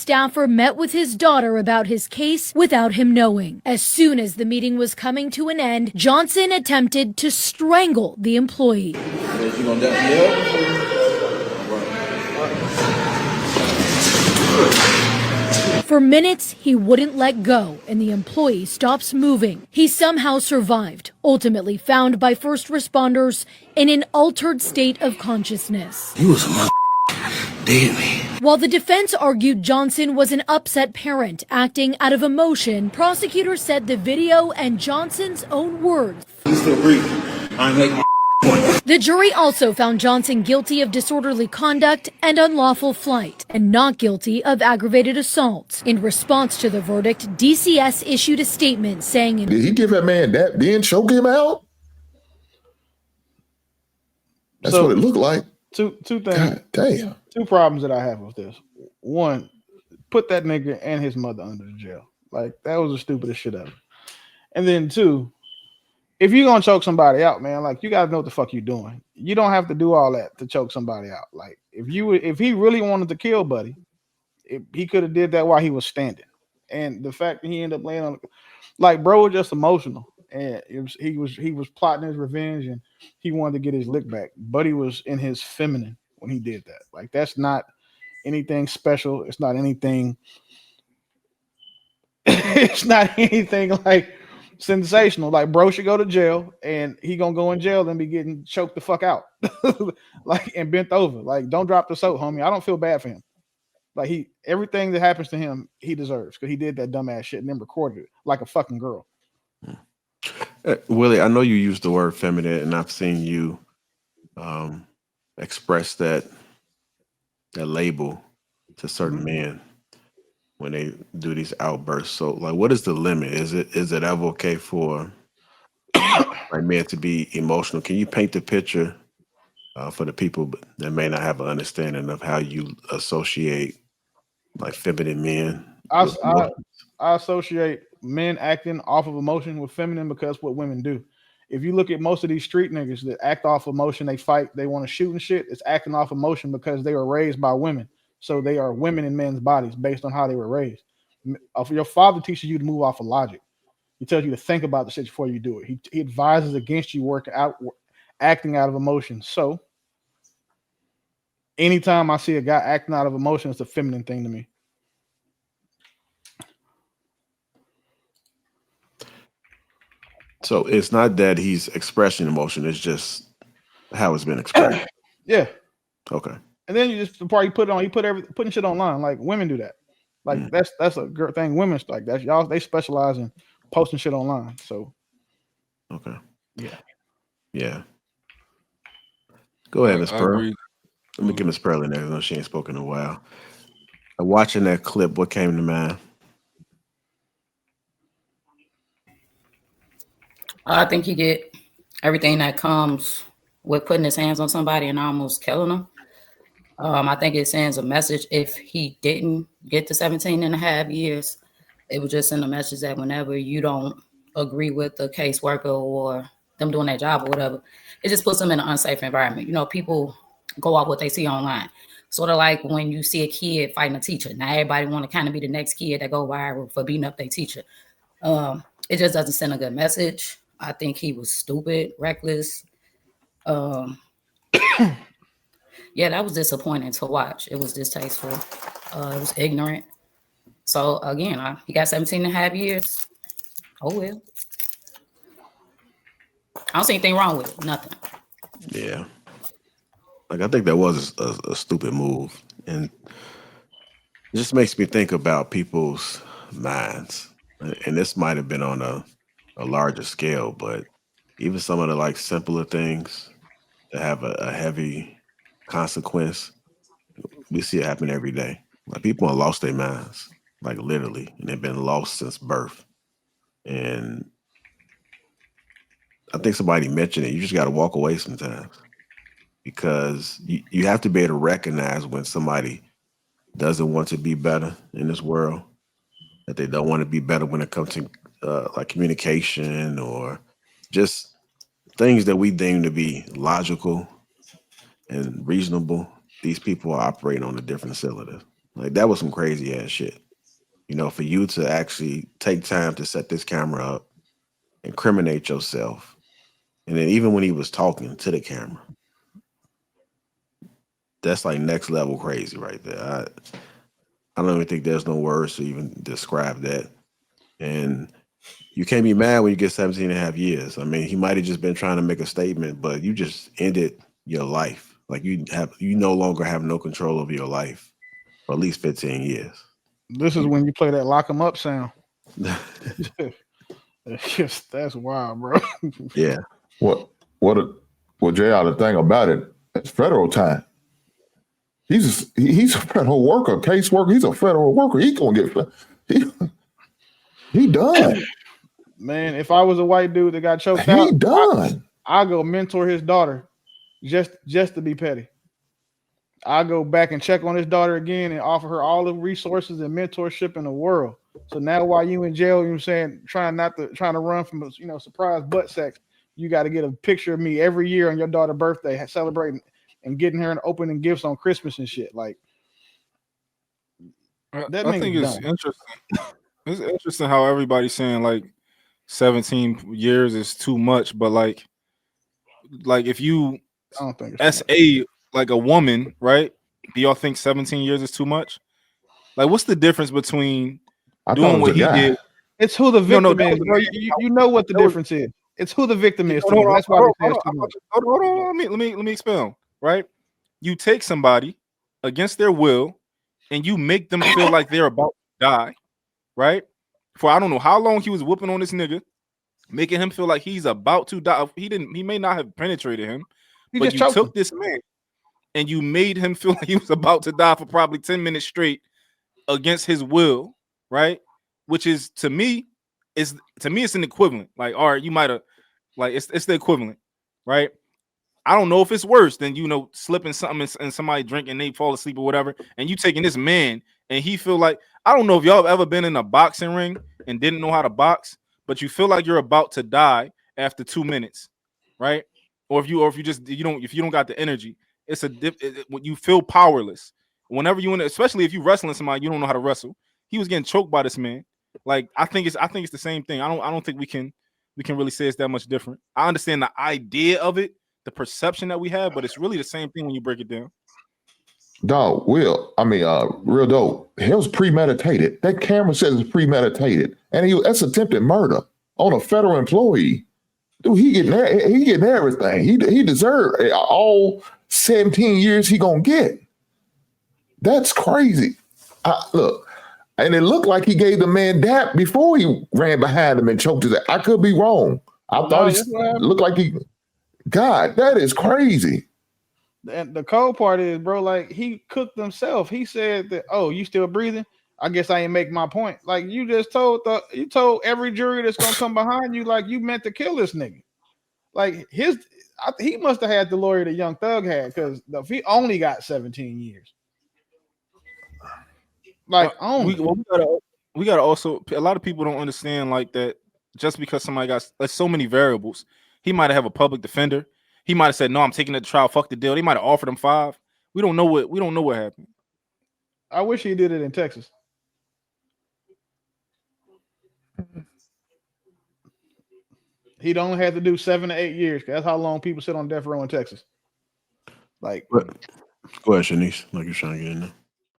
staffer met with his daughter about his case without him knowing. As soon as the meeting was coming to an end, Johnson attempted to strangle the employee. For minutes, he wouldn't let go, and the employee stops moving. He somehow survived, ultimately found by first responders in an altered state of consciousness. He was a mother dead me. While the defense argued Johnson was an upset parent acting out of emotion, prosecutors said the video and Johnson's own words. He's still breathing. I'm making point. The jury also found Johnson guilty of disorderly conduct and unlawful flight, and not guilty of aggravated assault. In response to the verdict, DCS issued a statement saying, "Did he give that man that, then choke him out?" That's what it looked like. Two things. God damn. Two problems that I have with this. One, put that nigga and his mother under the jail. Like, that was the stupidest shit ever. And then two, if you're gonna choke somebody out, man, like, you gotta know what the fuck you're doing. You don't have to do all that to choke somebody out. Like, if he really wanted to kill Buddy, he could have did that while he was standing. And the fact that he ended up laying on, like, bro was just emotional, and he was plotting his revenge, and he wanted to get his lick back. Buddy was in his feminine when he did that. Like, that's not anything special. It's not anything. It's not anything like sensational. Like, bro should go to jail, and he gonna go in jail and be getting choked the fuck out, like, and bent over. Like, don't drop the soap, homie. I don't feel bad for him. Like, everything that happens to him, he deserves, because he did that dumbass shit and then recorded it like a fucking girl. Willie, I know you used the word feminine, and I've seen you express that label to certain men when they do these outbursts. So, like, what is the limit? Is it ever okay for like men to be emotional? Can you paint the picture for the people that may not have an understanding of how you associate like feminine men? I associate men acting off of emotion with feminine because what women do. If you look at most of these street niggas that act off emotion, they fight, they want to shoot and shit, it's acting off emotion because they were raised by women. So they are women in men's bodies based on how they were raised. Your father teaches you to move off of logic. He tells you to think about the shit before you do it. He advises against you acting out of emotion. So anytime I see a guy acting out of emotion, it's a feminine thing to me. So it's not that he's expressing emotion, it's just how it's been expressed. Yeah. Okay. And then you just the part you put it on, you putting shit online. Like, women do that. Like, that's a girl thing. Women like that. Y'all, they specialize in posting shit online. So okay. Yeah. Yeah. Go ahead, Miss Pearl. agree. Let me give Miss Pearl in there. I know she ain't spoken in a while. Watching that clip, what came to mind? I think he get everything that comes with putting his hands on somebody and almost killing them. I think it sends a message. If he didn't get to 17 and a half years, it would just send a message that whenever you don't agree with the caseworker or them doing their job or whatever, it just puts them in an unsafe environment. You know, people go off what they see online. Sort of like when you see a kid fighting a teacher. Now everybody want to kind of be the next kid that go viral for beating up their teacher. It just doesn't send a good message. I think he was stupid, reckless. Yeah, that was disappointing to watch. It was distasteful. It was ignorant. So again, he got 17 and a half years. Oh, well. I don't see anything wrong with it. Nothing. Yeah. Like, I think that was a stupid move. And it just makes me think about people's minds. And this might have been on a larger scale, but even some of the like simpler things that have a heavy consequence, we see it happen every day. Like, people have lost their minds, like, literally, and they've been lost since birth. And I think somebody mentioned it. You just got to walk away sometimes, because you have to be able to recognize when somebody doesn't want to be better in this world, that they don't want to be better when it comes to like communication or just things that we deem to be logical and reasonable. These people are operating on a different cylinder. Like that was some crazy ass shit. You know, for you to actually take time to set this camera up, incriminate yourself, and then even when he was talking to the camera, that's like next level crazy right there. I don't even think there's no words to even describe that. And you can't be mad when you get 17 and a half years. I mean, he might have just been trying to make a statement, but you just ended your life. Like you no longer have no control over your life for at least 15 years. This is when you play that lock 'em up sound. That's wild, bro. Yeah. Well, JR, the thing about it, it's federal time. He's a federal worker, caseworker. He's a federal worker. He gonna get he done. Man, if I was a white dude that got choked He out, done. I go mentor his daughter just to be petty. I go back and check on his daughter again and offer her all the resources and mentorship in the world. So now while you in jail, you know what I'm saying, trying to run from surprise butt sex, you got to get a picture of me every year on your daughter's birthday, celebrating and getting her and opening gifts on Christmas and shit. Like that. I think it's interesting. It's interesting how everybody's saying like 17 years is too much, but like if you I don't think it's like a woman, right? Do y'all think 17 years is too much? Like, what's the difference between doing what he did? It's who the victim is. Bro. You know what the difference is. It's who the victim is. That's why hold on. Let me expound. Right? You take somebody against their will, and you make them feel like they're about to die. Right? For I don't know how long he was whooping on this nigga, making him feel like he's about to die. He may not have penetrated him, but you took this man and you made him feel like he was about to die for probably 10 minutes straight against his will, right? Which is to me it's an equivalent. Like, all right, you might have like it's the equivalent, right? I don't know if it's worse than slipping something and somebody drinking and they fall asleep or whatever, and you taking this man and he feel like, I don't know if y'all have ever been in a boxing ring and didn't know how to box, but you feel like you're about to die after 2 minutes, right? Or if you don't got the energy, it's you feel powerless whenever you especially if you wrestling somebody you don't know how to wrestle. He was getting choked by this man. Like I think it's the same thing. I don't think we can really say it's that much different. I understand the idea of it, the perception that we have, but it's really the same thing when you break it down. Dog, real dope. It was premeditated. That camera says it's premeditated, and that's attempted murder on a federal employee. Dude, he getting everything. He deserved all 17 years he gonna get. That's crazy. Look, and it looked like he gave the man dap before he ran behind him and choked his ass. I could be wrong. I thought it looked like he. God, that is crazy. And the cold part is, bro, like he cooked himself. He said that, "Oh, you still breathing? I guess I ain't make my point." Like you just told every jury that's gonna come behind you, like you meant to kill this nigga. Like he must have had the lawyer that Young Thug had, because he only got 17 years. Like we gotta also, a lot of people don't understand like that. Just because somebody got so many variables, he might have a public defender. He might have said, "No, I'm taking it to trial. Fuck the deal." They might have offered him 5. We don't know what happened. I wish he did it in Texas. He'd only have to do 7 to 8 years. That's how long people sit on death row in Texas. Like, go ahead, Shanice. Like you're trying to get in there.